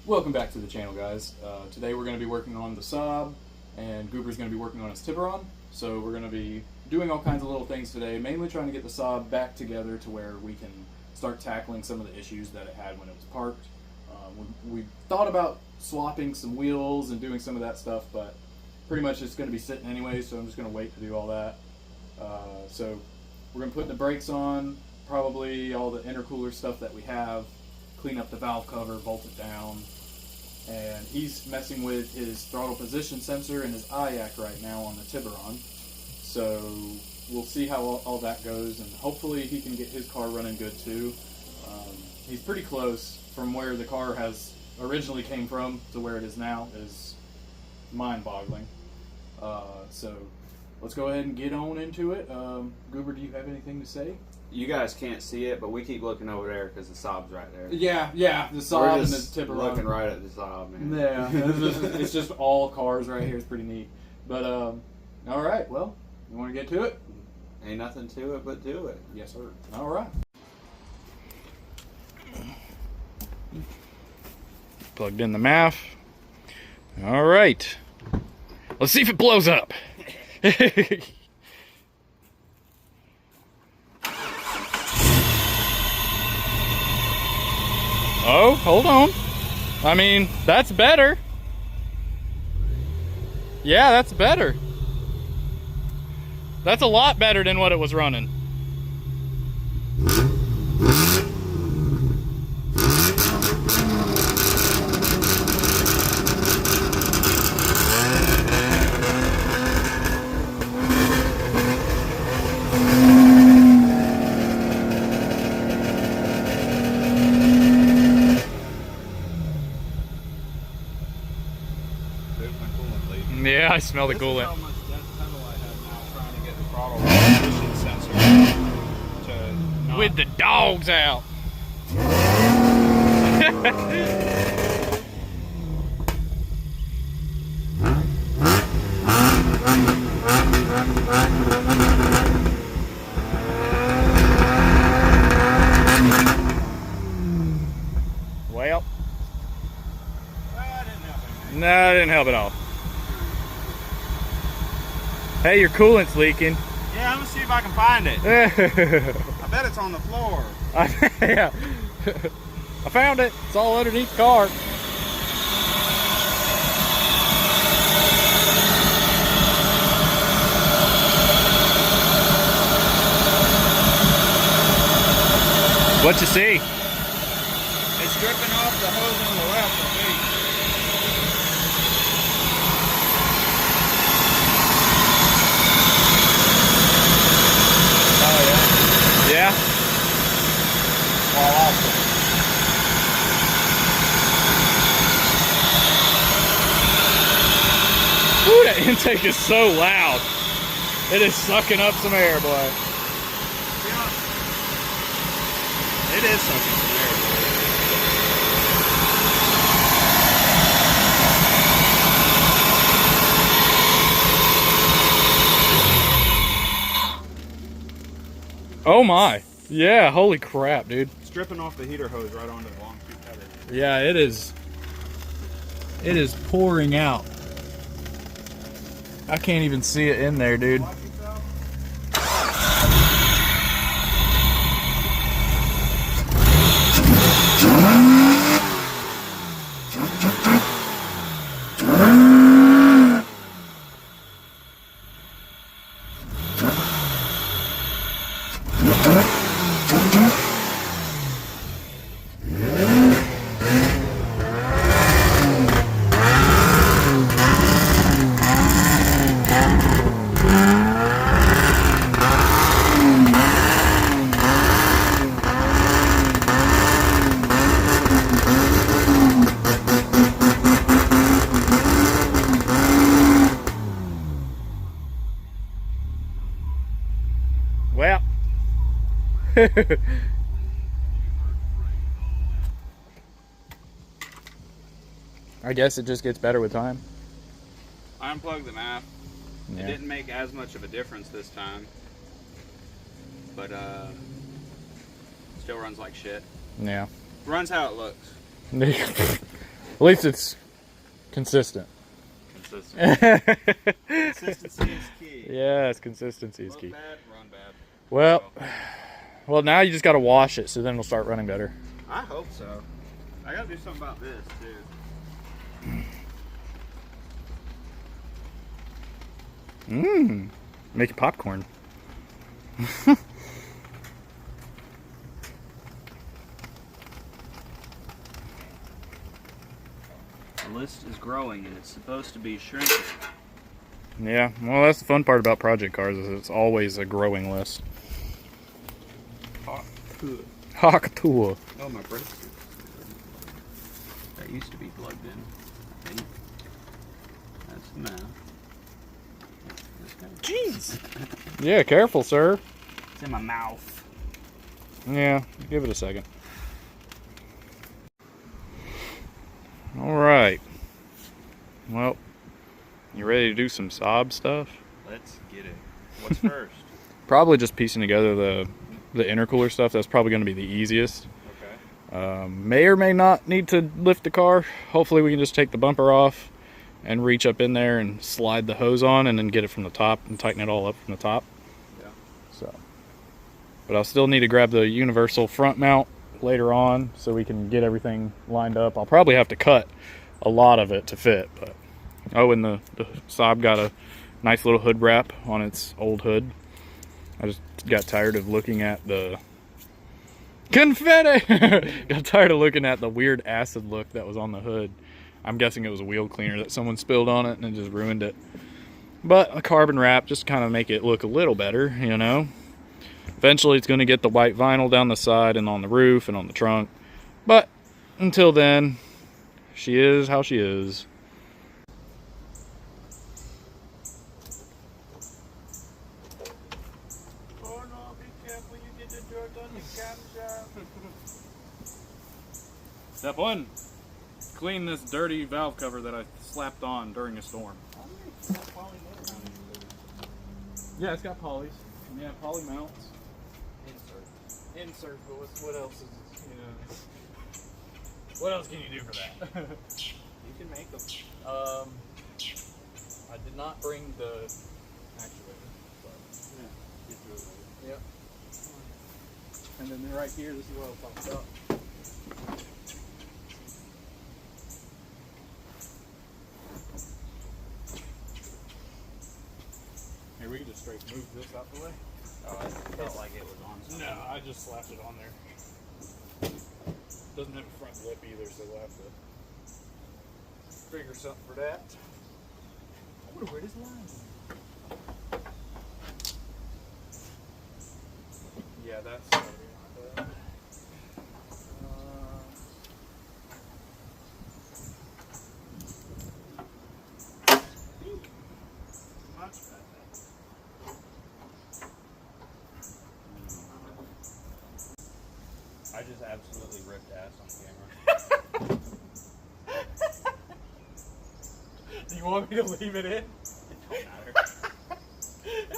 Welcome back to the channel, guys. Today we're going to be working on the Saab, and Goober's going to be working on his Tiburon. So we're going to be doing all kinds of little things today, mainly trying to get the Saab back together to where we can start tackling some of the issues that it had when it was parked. We thought about swapping some wheels and doing some of that stuff, but pretty much it's going to be sitting anyway, so I'm just going to wait to do all that. So we're going to put the brakes on, probably all the intercooler stuff that we have, clean up the valve cover, bolt it down, and he's messing with his throttle position sensor and his IAC right now on the Tiburon. So we'll see how all that goes, and hopefully he can get his car running good too. He's pretty close from where the car has originally came from to where it is now. Is mind-boggling. So let's go ahead and get on into it. Goober, do you have anything to say? You guys can't see it, but we keep looking over there because the Saab's right there. Yeah, the Saab and the Tiburon. Looking right at the Saab, man. Yeah, it's just all cars right here. It's pretty neat. But all right, well, you want to get to it? Ain't nothing to it but do it. Yes, sir. All right. Plugged in the MAF. All right. Let's see if it blows up. Oh, hold on. I mean, that's better. Yeah, that's better. That's a lot better than what it was running. Yeah, I smell the coolant. How much death pedal I have now trying to get the throttle position sensor to with the dogs out. Well, no, it didn't help at all. Hey, your coolant's leaking. Yeah, I'm gonna see if I can find it. I bet it's on the floor. Yeah. I found it. It's all underneath the car. What you see? It's dripping off the hose on the left, I think. Yeah? Well, also. Ooh, that intake is so loud. It is sucking up some air, boy. Yeah. It is sucking some air, Oh my. Yeah, holy crap, dude. It's dripping off the heater hose right onto the long tube header. Yeah, it is. It is pouring out. I can't even see it in there, dude. Well, I guess it just gets better with time. I unplugged the MAF. Yeah. It didn't make as much of a difference this time. But still runs like shit. Yeah. Runs how it looks. At least it's consistent. Consistent. Consistency is key. Yes, consistency is key. Look bad, run bad. Well, now you just got to wash it, so then it'll start running better. I hope so. I gotta do something about this too. Making popcorn. The list is growing and it's supposed to be shrinking. Yeah, well, that's the fun part about project cars is it's always a growing list. Hawk tool. Oh, my brakes. That used to be plugged in, I think. That's now. Jeez. Yeah, careful, sir. It's in my mouth. Yeah, give it a second. All right. Well, you ready to do some Saab stuff? Let's get it. What's first? Probably just piecing together the intercooler stuff. That's probably going to be the easiest. Okay. May or may not need to lift the car. Hopefully we can just take the bumper off and reach up in there and slide the hose on and then get it from the top and tighten it all up from the top. Yeah. So, but I'll still need to grab the universal front mount later on so we can get everything lined up. I'll probably have to cut a lot of it to fit, but oh, and the Saab got a nice little hood wrap on its old hood. I just got tired of looking at the confetti. Got tired of looking at the weird acid look that was on the hood. I'm guessing it was a wheel cleaner that someone spilled on it and it just ruined it. But a carbon wrap just kind of make it look a little better, you know. Eventually it's going to get the white vinyl down the side and on the roof and on the trunk. But until then, she is how she is. Oh no, be careful, you get the dirt on the camshaft. Step 1. Clean this dirty valve cover that I slapped on during a storm. Yeah, it's got polys. Yeah, poly mounts. Insert, but what else is, you know, what else can you do for that? You can make them. I did not bring the actuator. Yeah, get through it later. Yep. And then right here, this is what I was talking about. Here, we can just straight move this out the way. Oh, I felt like it was on something. No, I just slapped it on there. Doesn't have a front lip either, so we'll have to figure something for that. I wonder where this line is. Yeah, that's gotta be like that. Much better. I just absolutely ripped ass on camera. Do you want me to leave it in? It don't matter.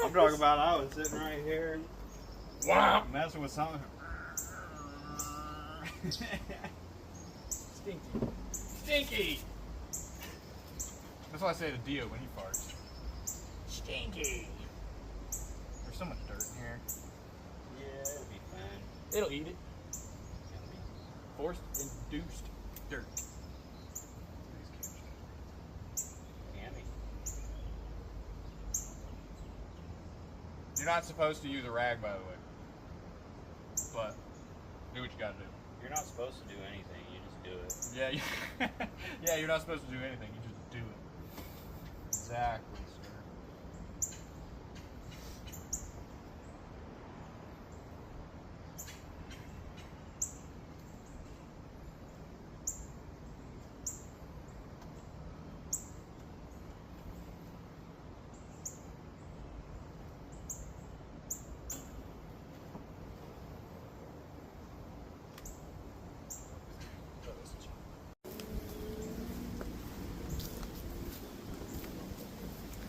I'm talking about I was sitting right here. Wow. Messing with something. Stinky. Stinky! That's what I say to Dio when he farts. Stinky! There's so much dirt in here. Yeah, it'll be fine. It'll eat it. It'll be Forced induced dirt. candy. You're not supposed to use a rag, by the way. But do what you gotta do. You're not supposed to do anything, you just do it. Yeah, yeah, you're not supposed to do anything, you just do it. Exactly, sir.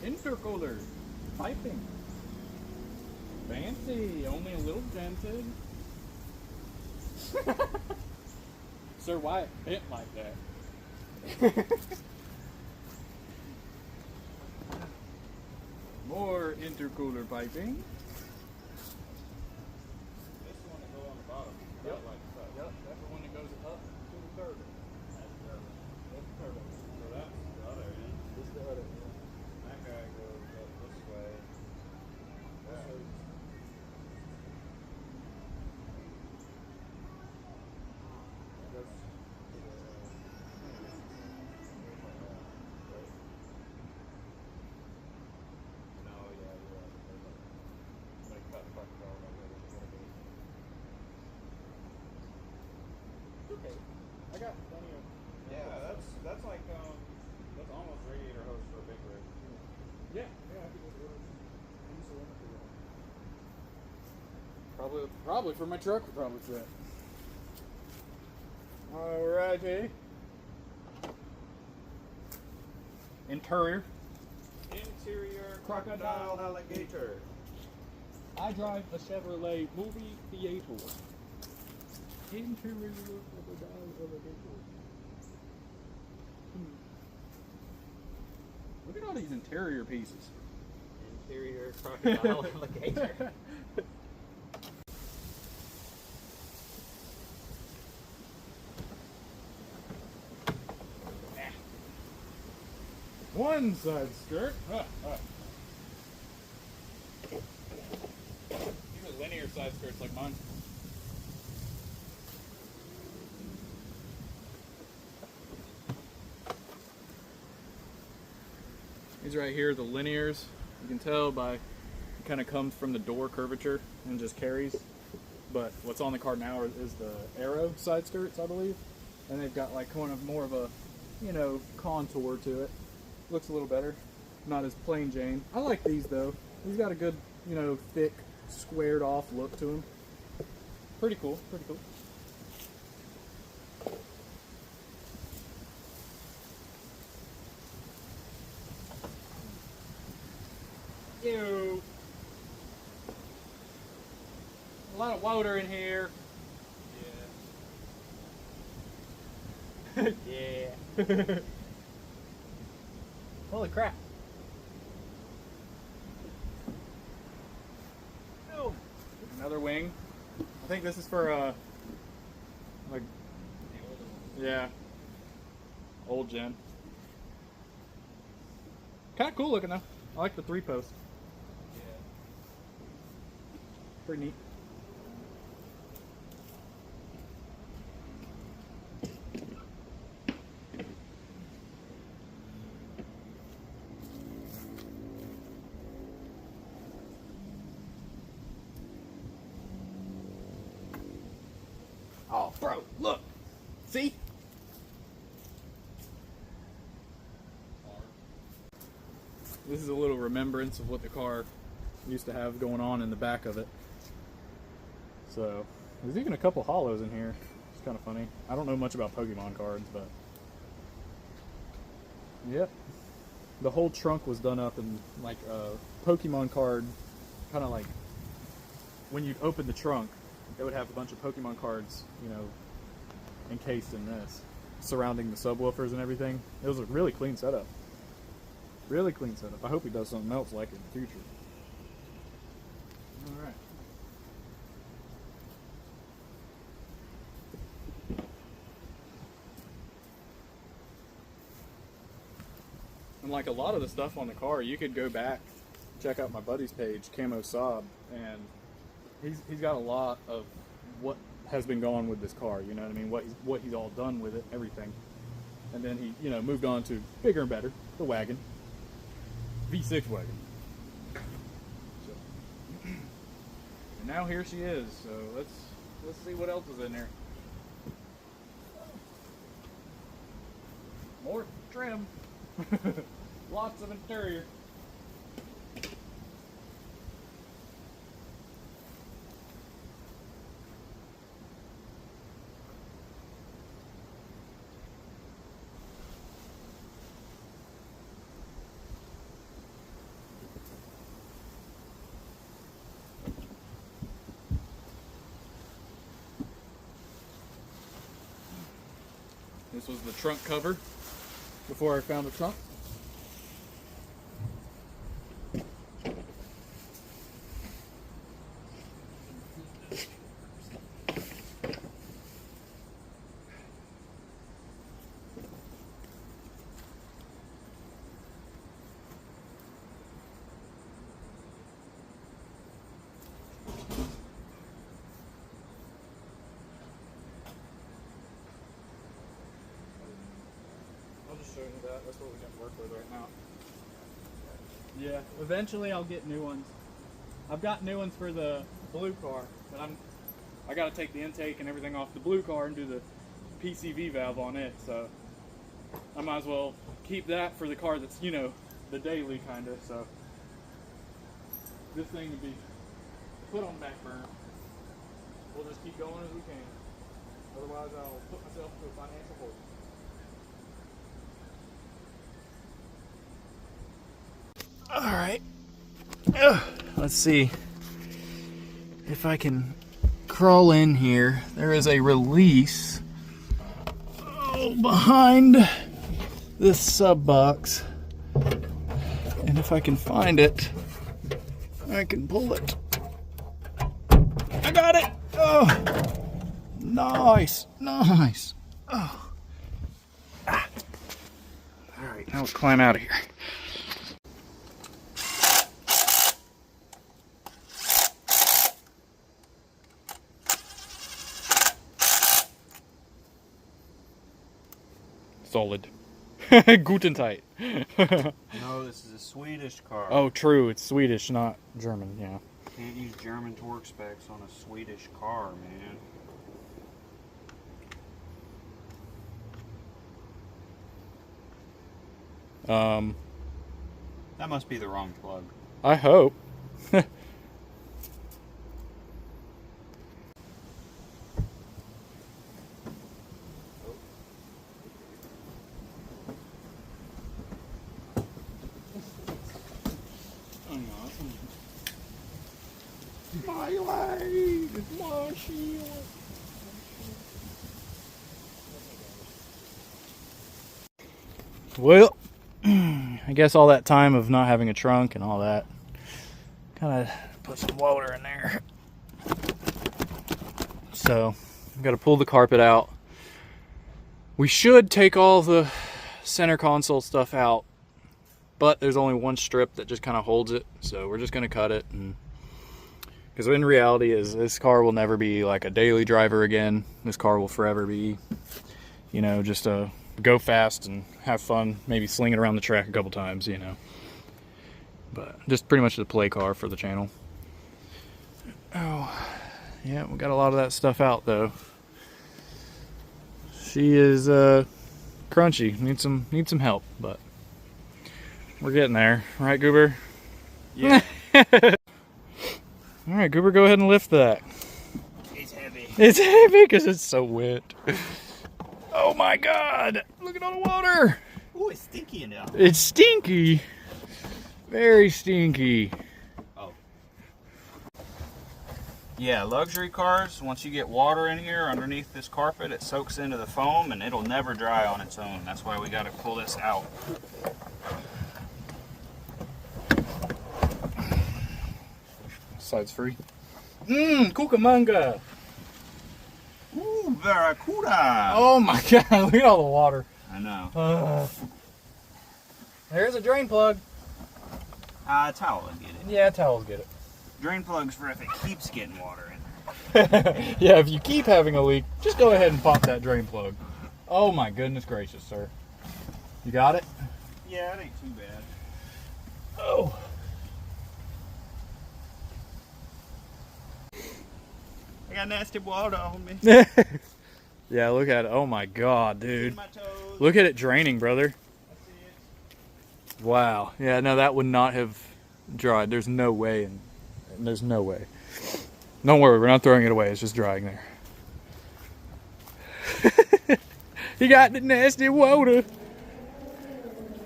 Intercooler. Piping. Fancy. Only a little dented. Sir, why it bent like that? More intercooler piping. This one that go on the bottom. Yep. Not like the top. Yep, that's the one that goes up to the turbine. That's the other. That's the turbine. So that's the other end. This is the other one. That guy goes up this way. That. That's no, yeah, you're right. They cut the fucking dog like that. Okay. I got plenty of. Yeah, that's like that's almost radiator hose for a big rig. Yeah, I could just order any cylinder for that. Probably for my truck would probably fit. Alrighty. Interior. Interior Crocodile alligator. I drive a Chevrolet movie theater. Interior crocodile alligator. Look at all these interior pieces. Interior crocodile alligator. One side skirt. These are linear side skirts like mine. These right here are the linears. You can tell by it kind of comes from the door curvature and just carries. But what's on the car now is the Aero side skirts, I believe. And they've got like kind of more of a, contour to it. Looks a little better. Not as plain Jane. I like these though. These got a good, thick, squared off look to them. Pretty cool, pretty cool. Ew. A lot of water in here. Yeah. Yeah. Holy crap. Oh. Another wing. I think this is for like, yeah, old gen. Kind of cool looking though. I like the 3-post. Yeah. Pretty neat. Oh, bro, look. See? This is a little remembrance of what the car used to have going on in the back of it. So, there's even a couple hollows in here. It's kind of funny. I don't know much about Pokemon cards, but... Yep. The whole trunk was done up in, like, a Pokemon card, kind of like... When you'd open the trunk, it would have a bunch of Pokemon cards, encased in this, surrounding the subwoofers and everything. It was a really clean setup. Really clean setup. I hope he does something else like it in the future. Alright. And like a lot of the stuff on the car, you could go back, check out my buddy's page, Camo Saab, and he's got a lot of what has been going on with this car, you know what I mean? What he's all done with it, everything. And then he, moved on to bigger and better, the wagon. V6 wagon. So, and now here she is. So let's see what else is in there. More trim. Lots of interior. This was the trunk cover. before I found the trunk. I'll just show you that. That's what we got to work with right now. Yeah, eventually I'll get new ones. I've got new ones for the blue car, but I got to take the intake and everything off the blue car and do the PCV valve on it. So I might as well keep that for the car that's, you know, the daily kind of. So this thing would be put on back burner. We'll just keep going as we can. Otherwise, I'll put myself into a financial hole. All right. Let's see if I can crawl in here. There is a release behind this sub box, and if I can find it, I can pull it. I got it. Oh, nice, nice. Oh. Ah. All right, now let's climb out of here. Solid. Guten Zeit. No, this is a Swedish car. Oh, true. It's Swedish, not German. Yeah. Can't use German torque specs on a Swedish car, man. That must be the wrong plug. I hope. My leg, my shield. Well, I guess all that time of not having a trunk and all that, kind of put some water in there. So, I've got to pull the carpet out. We should take all the center console stuff out, but there's only one strip that just kind of holds it, so we're just going to cut it. And because in reality is this car will never be like a daily driver again. This car will forever be, you know, just a go fast and have fun, maybe sling it around the track a couple times, you know. But just pretty much the play car for the channel. Oh, yeah, we got a lot of that stuff out though. She is crunchy. Needs some help, but we're getting there, right, Goober? Yeah. All right, Goober, go ahead and lift that. It's heavy. It's heavy because it's so wet. Oh my God! Look at all the water. Ooh, it's stinky in there. It's stinky. Very stinky. Oh. Yeah, luxury cars, once you get water in here underneath this carpet, it soaks into the foam and it'll never dry on its own. That's why we got to pull this out. Side's free. Cucamonga. Ooh, Barracuda. Oh my God, look at all the water. I know. There's a drain plug. Towel will get it. Yeah, towels get it. Drain plugs for if it keeps getting water in there. Yeah, if you keep having a leak, just go ahead and pop that drain plug. Oh my goodness gracious, sir. You got it? Yeah, it ain't too bad. Oh. I got nasty water on me. Yeah, look at it. Oh my God, dude. In my toes. Look at it draining, brother. I see it. Wow. Yeah, no, that would not have dried. There's no way. There's no way. Don't worry, we're not throwing it away. It's just drying there. He got the nasty water.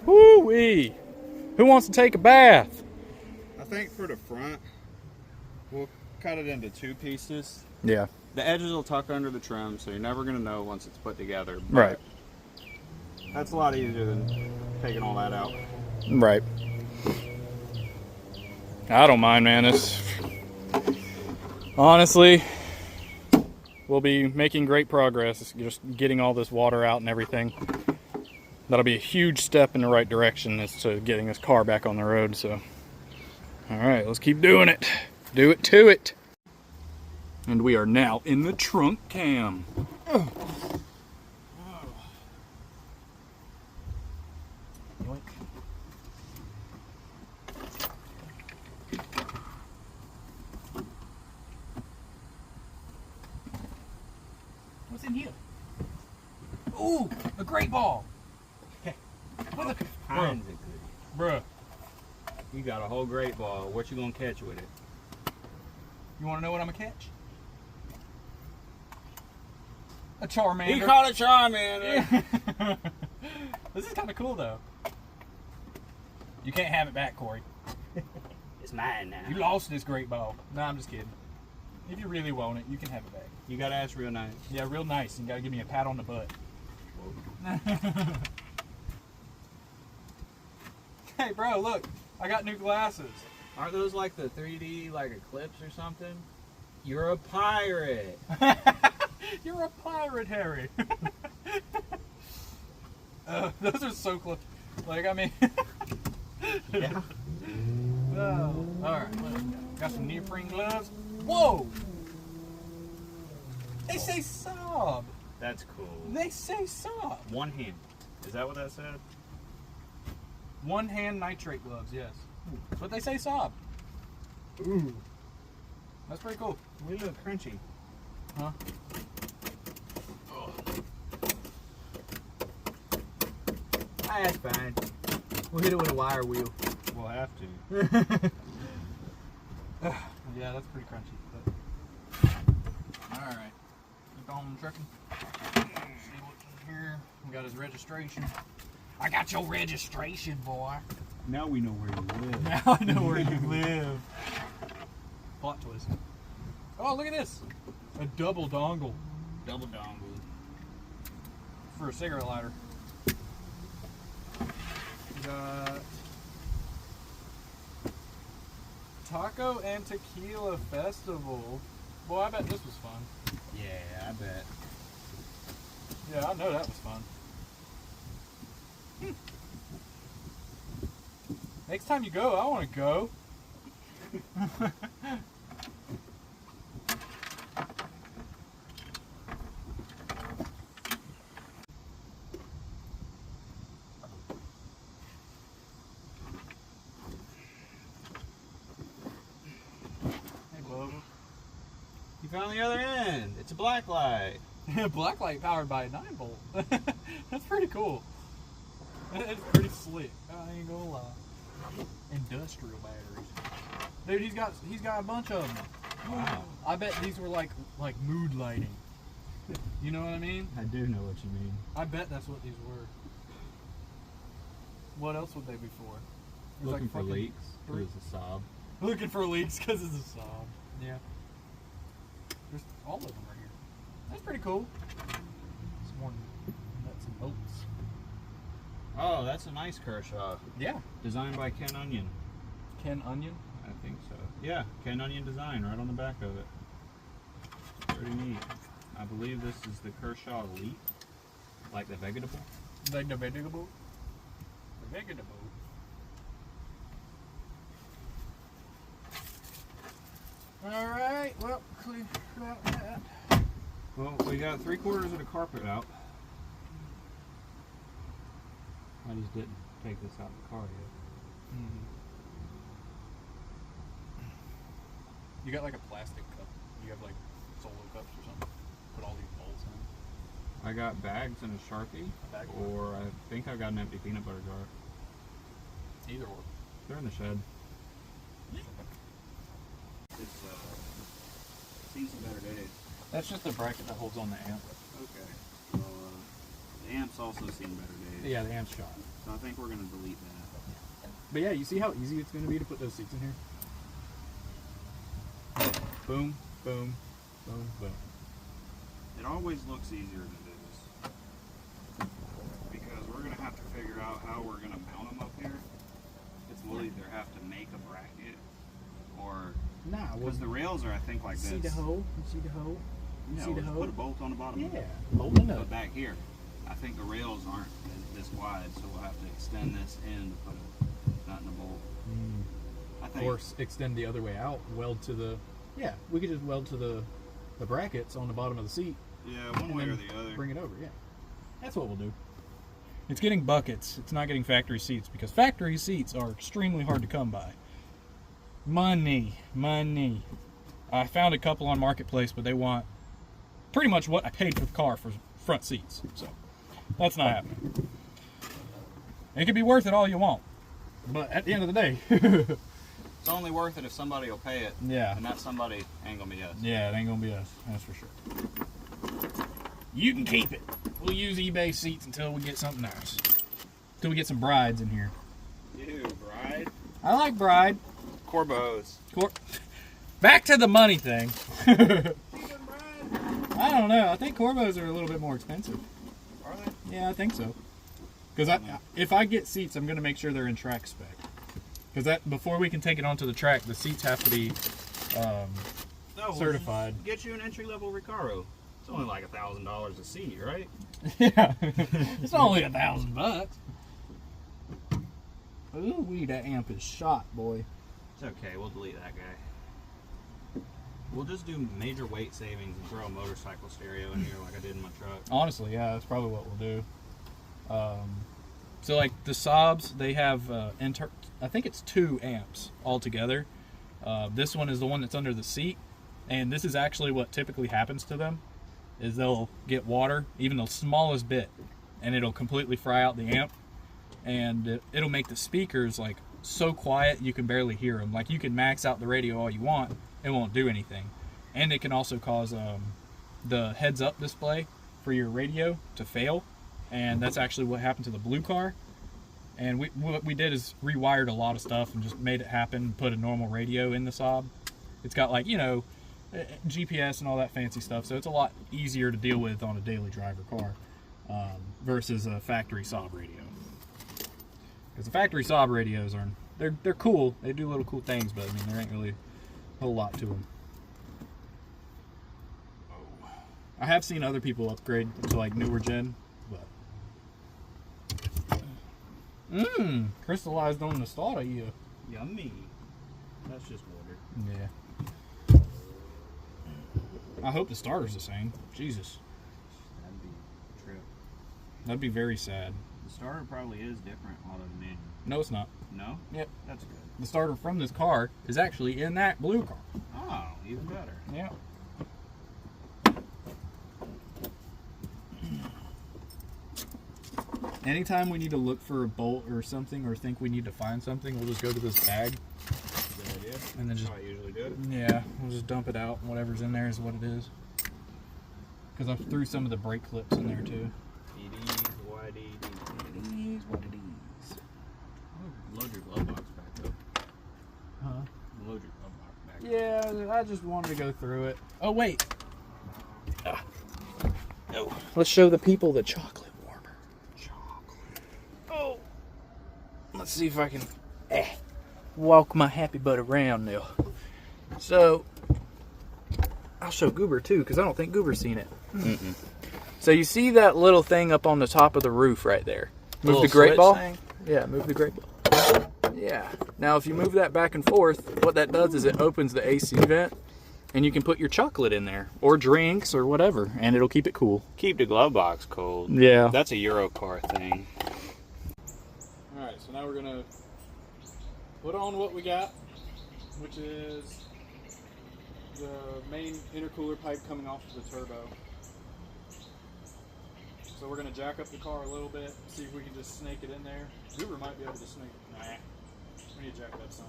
Woo-wee. Who wants to take a bath? I think for the front, we'll cut it into two pieces. Yeah. The edges will tuck under the trim, so you're never going to know once it's put together. But Right. That's a lot easier than taking all that out. Right. I don't mind, man. It's honestly, we'll be making great progress. Just getting all this water out and everything. That'll be a huge step in the right direction as to getting this car back on the road. So, all right, let's keep doing it. Do it to it. And we are now in the trunk cam. What's in here? Ooh, a great ball. What the kinds of goodies. Bruh. You got a whole great ball. What you gonna catch with it? You want to know what I'm gonna catch? A Charmander. He caught a Charmander. Yeah. This is kind of cool though. You can't have it back, Corey. It's mine now. You lost this great ball. No, I'm just kidding. If you really want it, you can have it back. You gotta ask real nice. Yeah, real nice. You gotta give me a pat on the butt. Hey, bro, look. I got new glasses. Aren't those like the 3D like Eclipse or something? You're a pirate. You're a pirate, Harry. Those are so close. Like, I mean. Yeah. Oh, all right. Got some neoprene gloves. Whoa! They say Saab. That's cool. They say Saab. One hand. Is that what that said? One hand nitrate gloves, yes. That's what they say Saab. Ooh. That's pretty cool. We look crunchy. Huh? That's fine. We'll hit it with a wire wheel. We'll have to. Yeah, that's pretty crunchy. But... Alright. Keep on trucking. See what's in here. We got his registration. I got your registration, boy. Now we know where you live. Now I know where you live. Plot twist. Oh, look at this. A double dongle. Double dongle. For a cigarette lighter. Got Taco and Tequila Festival. Boy, I bet this was fun. Yeah, I bet. Yeah, I know that was fun. Next time you go, I want to go. Hey, Bubba. You found the other end. It's a black light. Blacklight powered by a 9-volt. That's pretty cool. It's pretty slick. I ain't gonna lie. Industrial batteries. Dude, he's got a bunch of them. Wow. I bet these were like mood lighting. You know what I mean? I do know what you mean. I bet that's what these were. What else would they be for? It's Looking like for fucking leaks. Because it's a Saab. Looking for leaks because it's a Saab. Yeah. There's all of them right here. That's pretty cool. Some more nuts and bolts. Oh, that's a nice Kershaw. Yeah. Designed by Ken Onion. Ken Onion. I think so. Yeah, Ken Onion design right on the back of it. Pretty neat. I believe this is the Kershaw Elite. Like the vegetable. Like the vegetable. The vegetable. Alright, well, clear out that. Well, we got 3/4 of the carpet out. I just didn't take this out of the car yet. Mm-hmm. You got like a plastic cup. You have like solo cups or something. Put all these bowls in. I got bags and a Sharpie. A bag of Or I think I've got an empty peanut butter jar. either or. They're in the shed. It's seen some better days. That's just the bracket that holds on the amp. Okay. Well, the amp's also seen better days. Yeah, the amp's shot. So I think we're going to delete that. But yeah, you see how easy it's going to be to put those seats in here? Boom, boom, boom, boom. It always looks easier than it is. Because we're going Because the rails are, I think, like this. See the hole? You see the hole? You Yeah, see the we'll just hole? put a bolt on the bottom. Yeah, bolt it But up. back here, I think the rails aren't this wide, so we'll have to extend this in to put a nut in a bolt. I think. Or extend the other way out, weld to the, yeah, we could just weld to the brackets on the bottom of the seat. Yeah, one way or the other. Bring it over, yeah. That's what we'll do. It's getting buckets. It's not getting factory seats because factory seats are extremely hard to come by. Money. I found a couple on Marketplace, but they want pretty much what I paid for the car for front seats. So that's not happening. It could be worth it all you want, but at the end of the day, It's only worth it if somebody will pay it. yeah. And that somebody ain't gonna be us. Yeah, it ain't gonna be us. That's for sure. You can keep it. We'll use eBay seats until we get something nice. Until we get some brides in here. Ew, bride. I like bride. Corbos. Back to the money thing. I don't know. I think Corbos are a little bit more expensive. Are they? Yeah, I think so. Because if I get seats, I'm going to make sure they're in track spec. Because that before we can take it onto the track, the seats have to be certified. Get you an entry-level Recaro. It's only like $1,000 a seat, right? Yeah, it's only $1,000. Ooh, wee, that amp is shot, boy. It's okay. We'll delete that guy. We'll just do major weight savings and throw a motorcycle stereo in here like I did in my truck. Honestly, yeah, that's probably what we'll do. So like the Saabs, they have I think it's 2 amps altogether. This one is the one that's under the seat, and this is actually what typically happens to them, is they'll get water, even the smallest bit, and it'll completely fry out the amp, and it'll make the speakers like so quiet you can barely hear them. Like you can max out the radio all you want, it won't do anything, and it can also cause the heads-up display for your radio to fail, and that's actually what happened to the blue car. And what we did is rewired a lot of stuff and just made it happen, put a normal radio in the Saab. It's got like, you know, GPS and all that fancy stuff, so it's a lot easier to deal with on a daily driver car versus a factory Saab radio. Because the factory Saab radios are, they're cool, they do little cool things, but I mean there ain't really a whole lot to them. I have seen other people upgrade to like newer gen, but crystallized on the start of you. Yummy. That's just water. Yeah. I hope the starter's the same. Jesus. That'd be a trip. That'd be very sad. The starter probably is different out of the manual. No, it's not. No? Yep. That's good. The starter from this car is actually in that blue car. Oh, even better. Yeah. Anytime we need to look for a bolt or something, or think we need to find something, we'll just go to this bag. Good idea. And then That's just, how I usually do it. yeah, we'll just dump it out, and whatever's in there is what it is. Because I threw some of the brake clips in there too. It is what it is. It is what it is. Load your glove box back up. Huh? Load your glove box back up. Yeah, I just wanted to go through it. Oh, wait. No. Let's show the people the chocolate warmer. Chocolate. Oh. Let's see if I can walk my happy butt around now. So, I'll show Goober too, because I don't think Goober's seen it. Mm-mm. So you see that little thing up on the top of the roof right there? Move the great ball. Yeah, move the great ball. Yeah. Now, if you move that back and forth, what that does is it opens the AC vent, and you can put your chocolate in there, or drinks, or whatever, and it'll keep it cool. Keep the glove box cold. Yeah. That's a Euro car thing. Alright, so now we're going to put on what we got, which is the main intercooler pipe coming off of the turbo. So we're going to jack up the car a little bit, see if we can just snake it in there. Goober might be able to snake it. Nah. We need to jack it up some.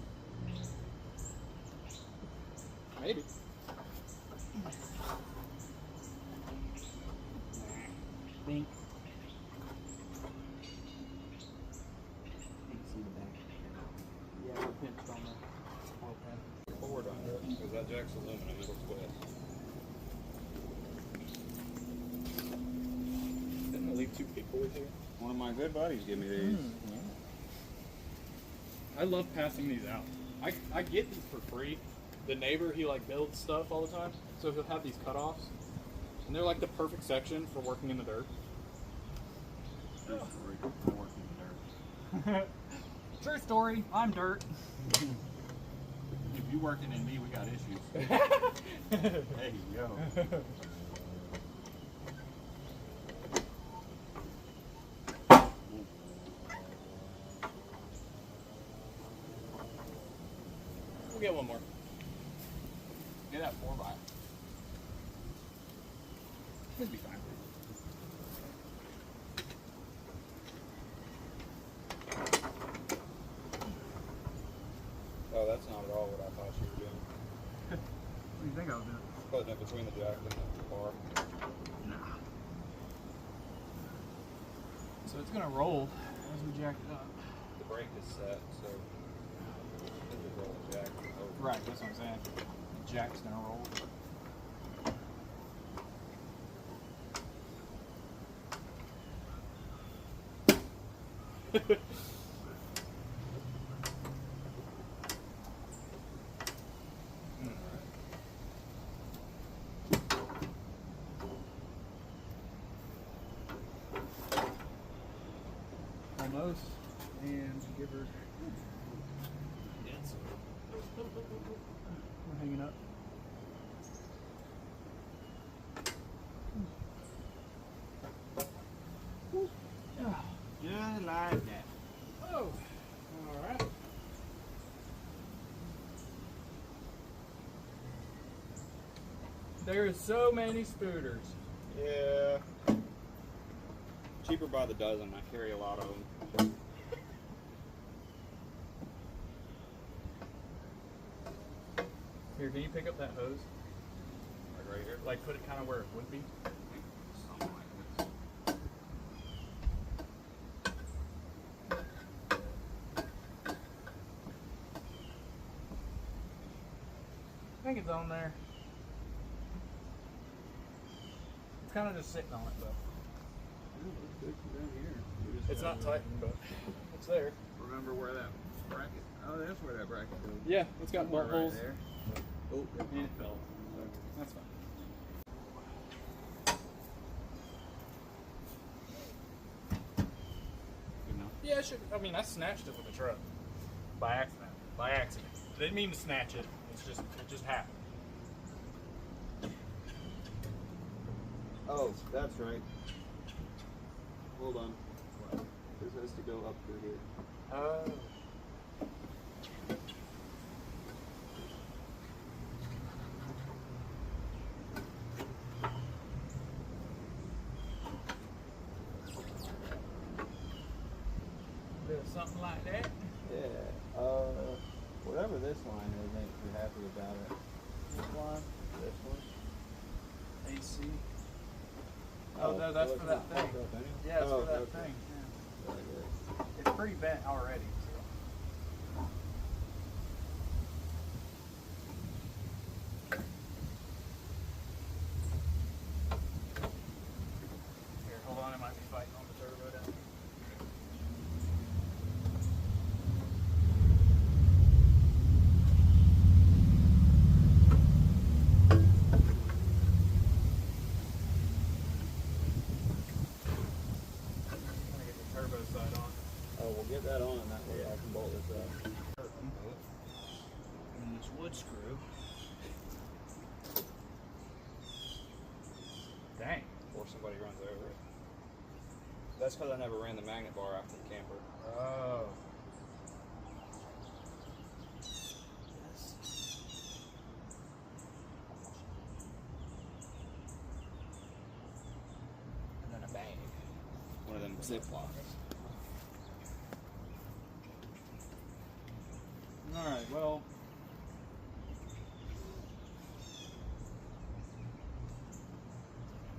Maybe. Bink. Yeah, we're pinched on the oil pan. Forward on it, because that jack's aluminum, it'll twist. Didn't I leave 2 big boys here? One of my good buddies gave me these. I love passing these out. I get these for free, the neighbor, he like builds stuff all the time, so he'll have these cutoffs, and they're like the perfect section for working in the dirt. True story. I work in the dirt. True story. I'm dirt. If you working in me, we got issues. Hey, yo. We'll get one more. Get that 4x. It'll be fine. Oh, that's not at all what I thought you were doing. What do you think I was doing? Putting it between the jack and the bar. Nah. So it's gonna roll as we jack it up. The brake is set, so it would roll the jack over. Right, that's what I'm saying. The jack's gonna roll. Almost. And give her. Yes. We're hanging up. Just like that. Oh, all right. There's so many spooters. Yeah. Cheaper by the dozen. I carry a lot of them. Here, can you pick up that hose? Like right here. Like put it kind of where it would be. Something like this. I think it's on there. It's kind of just sitting on it, though. Down here. It's not tightened, but it's there. Remember where that bracket? Oh, that's where that bracket goes. Yeah, it's got bolt holes. Right there. Oh, And it fell. So that's fine. Good enough. Yeah, I mean, I snatched it with the truck by accident. By accident. I didn't mean to snatch it. It just happened. Oh, that's right. Hold on. This has to go up through here. Oh. Something like that. Yeah. Whatever this line is, ain't too happy about it. This line. This one. AC. Oh, no, that's so for it's that not thing. hooked up anyway? Yeah, it's Oh, for that okay. thing. Very good. It's pretty bent already. So. Here, hold on. I might be fighting on the turbo down. I'm gonna get the turbo side on. Oh, we'll get that on, and that way I can bolt this up. And this wood screw. Dang. Before somebody runs over it. That's because I never ran the magnet bar after the camper. Oh. And then a bag. One of them Ziplocs. Alright, well.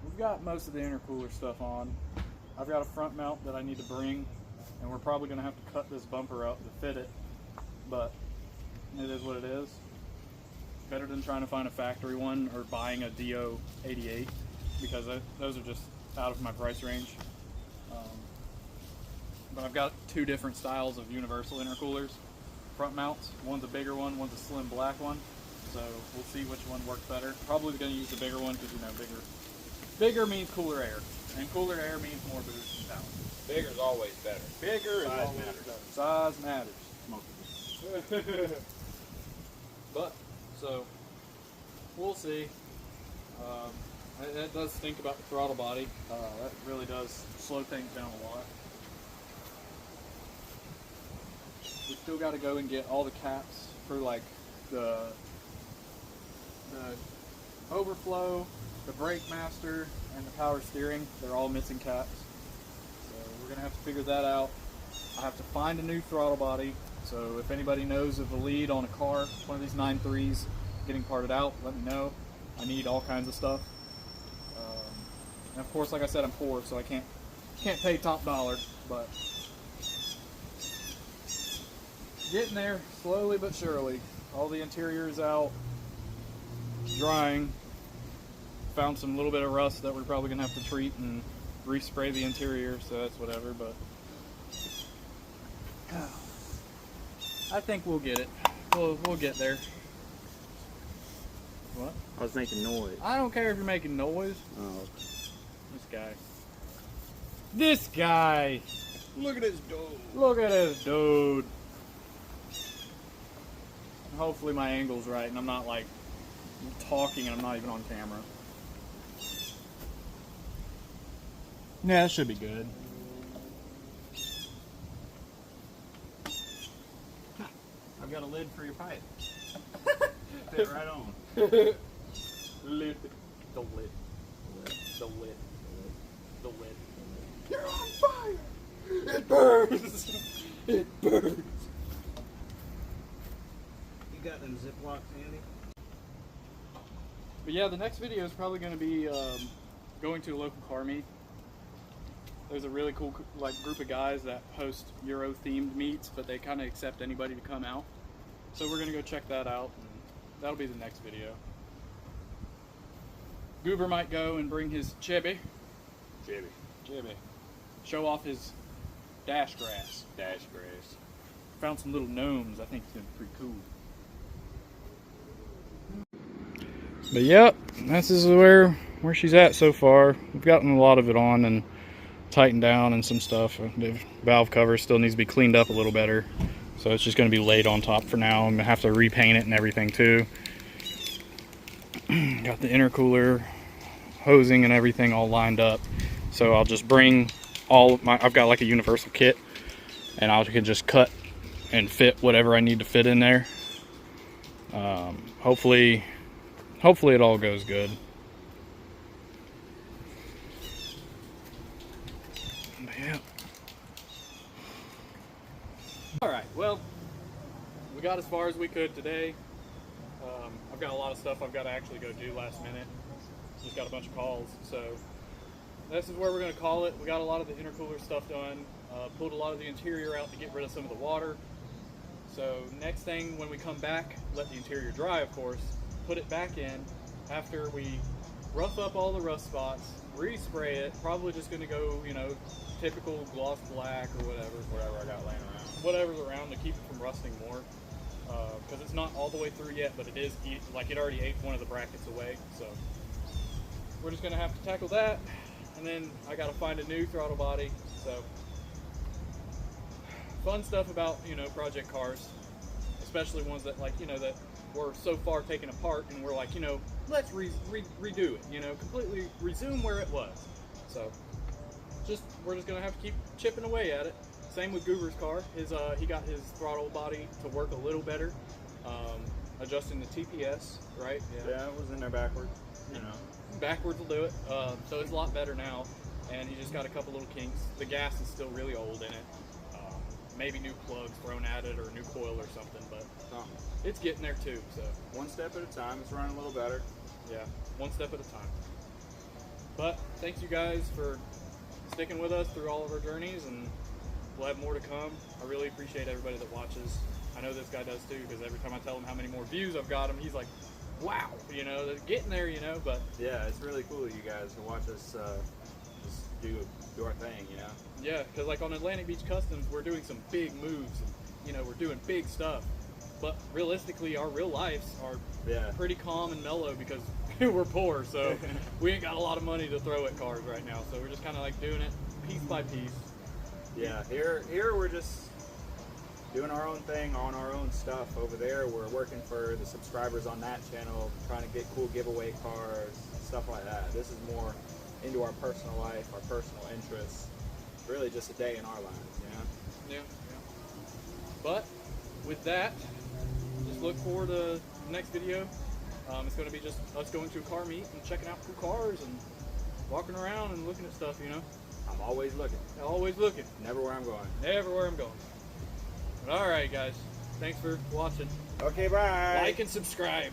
We've got most of the intercooler stuff on. I've got a front mount that I need to bring, and we're probably going to have to cut this bumper up to fit it, but it is what it is. Better than trying to find a factory one or buying a DO88, because those are just out of my price range. But I've got two different styles of universal intercoolers, front mounts. One's a bigger one, one's a slim black one. So we'll see which one works better. Probably going to use the bigger one because, you know, bigger means cooler air. And cooler air means more boost and power. Bigger's always better. Bigger is Size always matters. better. Size matters. But, so, we'll see. That does stink about the throttle body. That really does slow things down a lot. We still got to go and get all the caps for like the overflow, the brake master, and the power steering. They're all missing caps. So we're gonna have to figure that out. I have to find a new throttle body. So if anybody knows of a lead on a car, one of these 9.3s getting parted out, let me know. I need all kinds of stuff. And of course, like I said, I'm poor, so I can't pay top dollar, but getting there slowly but surely. All the interior is out, drying. Found some little bit of rust that we're probably gonna have to treat and respray the interior, so that's whatever, but I think we'll get it. We'll get there. What? I was making noise. I don't care if you're making noise. Oh. This guy. Look at his dog. Look at this dude. Hopefully my angle's right and I'm not like talking and I'm not even on camera. Yeah, that should be good. I've got a lid for your pipe. Fit right on. Lid. The lid. The lid. The lid. The lid. You're on fire! It burns! It burns! You got them Ziplocs handy? But yeah, the next video is probably going to be going to a local car meet. There's a really cool group of guys that host Euro themed meets, but they kind of accept anybody to come out. So we're going to go check that out, and that'll be the next video. Goober might go and bring his Chevy. Chevy. Show off his dash grass. Found some little gnomes. I think it's gonna be pretty cool. But yep, this is where she's at so far. We've gotten a lot of it on and tightened down and some stuff. The valve cover still needs to be cleaned up a little better. So it's just going to be laid on top for now. I'm going to have to repaint it and everything too. Got the intercooler hosing and everything all lined up. So I'll just bring all of my, I've got like a universal kit, and I can just cut and fit whatever I need to fit in there. Hopefully it all goes good. Yeah. Alright, well, we got as far as we could today. I've got a lot of stuff I've got to actually go do last minute. Just got a bunch of calls, so this is where we're going to call it. We got a lot of the intercooler stuff done, pulled a lot of the interior out to get rid of some of the water. So next thing, when we come back, let the interior dry, of course, put it back in after we rough up all the rust spots, respray it, probably just going to go, you know, typical gloss black or whatever I got laying around. Whatever's around to keep it from rusting more. Because it's not all the way through yet, but it is, like it already ate one of the brackets away. So we're just going to have to tackle that. And then I got to find a new throttle body. So fun stuff about, you know, project cars, especially ones that, like, you know, that were so far taken apart and we're like, you know, let's redo it, you know, completely resume where it was. So we're just gonna have to keep chipping away at it. Same with Goober's car. He got his throttle body to work a little better, adjusting the TPS, right? Yeah, it was in there backwards, you know. Backwards will do it. So it's a lot better now, and he just got a couple little kinks. The gas is still really old in it. Maybe new plugs thrown at it or new coil or something, but it's getting there too. So one step at a time. It's running a little better. Yeah, one step at a time. But thanks you guys for sticking with us through all of our journeys, and we'll have more to come. I really appreciate everybody that watches. I know this guy does too, because every time I tell him how many more views I've got him, he's like, wow, you know, they're getting there, you know. But yeah, it's really cool you guys to watch us just do our thing, you know. Yeah, because like on Atlantic Beach Customs, we're doing some big moves, and, you know, we're doing big stuff. but realistically, our real lives are Yeah. pretty calm and mellow because we're poor, so we ain't got a lot of money to throw at cars right now. So we're just kind of like doing it piece by piece. Yeah, here we're just doing our own thing on our own stuff. Over there, we're working for the subscribers on that channel, trying to get cool giveaway cars, stuff like that. This is more into our personal life, our personal interests. Really just a day in our lives, you know? Yeah. But with that, just look forward to the next video. It's going to be just us going to a car meet and checking out cool cars and walking around and looking at stuff, you know? I'm always looking. Always looking. Never where I'm going. Never where I'm going. But alright, guys. Thanks for watching. Okay, bye. Like and subscribe.